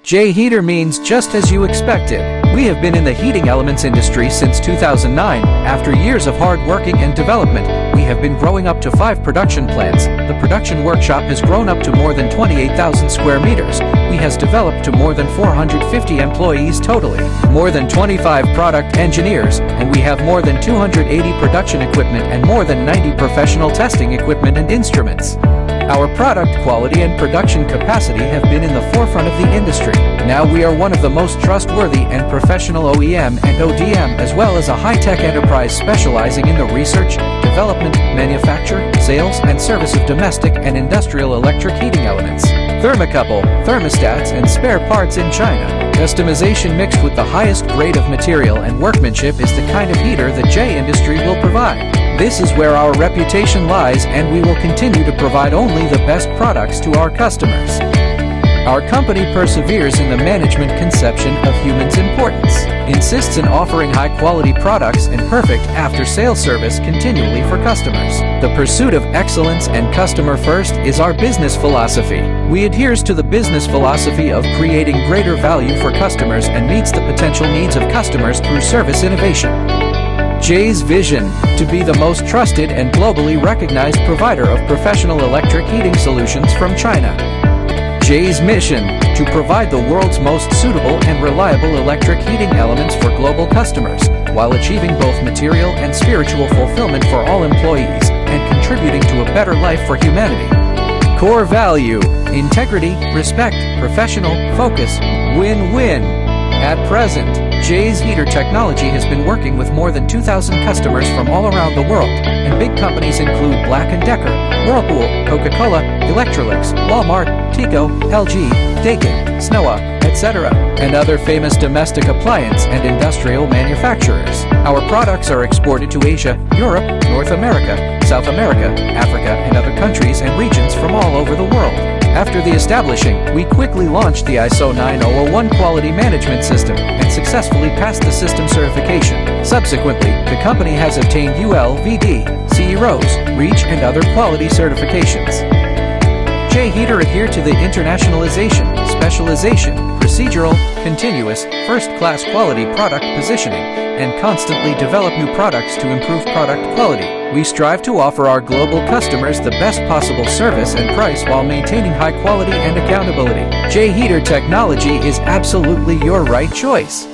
Jaye Heater means just as you expected. We have been in the heating elements industry since 2009. After years of hard working and development, we have been growing up to 5 production plants. The production workshop has grown up to more than 28,000 square meters. We has developed to more than 450 employees totally, more than 25 product engineers, and we have more than 280 production equipment and more than 90 professional testing equipment and instruments. Our product quality and production capacity have been in the forefront of the industry. Now we are one of the most trustworthy and professional OEM and ODM, as well as a high-tech enterprise specializing in the research, development, manufacture, sales, and service of domestic and industrial electric heating elements, thermocouple, thermostats, and spare parts in China. Customization mixed with the highest grade of material and workmanship is the kind of heater the Jaye industry will provide. This is where our reputation lies, and we will continue to provide only the best products to our customers. Our company perseveres in the management conception of humans' importance, insists in offering high-quality products and perfect after-sales service continually for customers. The pursuit of excellence and customer first is our business philosophy. We adhere to the business philosophy of creating greater value for customers and meets the potential needs of customers through service innovation. Jaye's vision: to be the most trusted and globally recognized provider of professional electric heating solutions from China. Jaye's mission: to provide the world's most suitable and reliable electric heating elements for global customers, while achieving both material and spiritual fulfillment for all employees, and contributing to a better life for humanity. Core value: integrity, respect, professional, focus, win-win. At present, Jaye Heater Technology has been working with more than 2,000 customers from all around the world, and big companies include Black & Decker, Whirlpool, Coca Cola, Electrolux, Walmart, Teco, LG, Daikin, Snowa, etc., and other famous domestic appliance and industrial manufacturers. Our products are exported to Asia, Europe, North America, South America, Africa, and other countries and regions from all over the world. After the establishing, we quickly launched the ISO 9001 quality management system and successfully passed the system certification. Subsequently, the company has obtained UL/VD, CE Rose, REACH, and other quality certifications. Jaye Heater adhere to the internationalization, specialization, procedural, continuous, first-class quality product positioning, and constantly develop new products to improve product quality. We strive to offer our global customers the best possible service and price while maintaining high quality and accountability. Jaye Heater Technology is absolutely your right choice.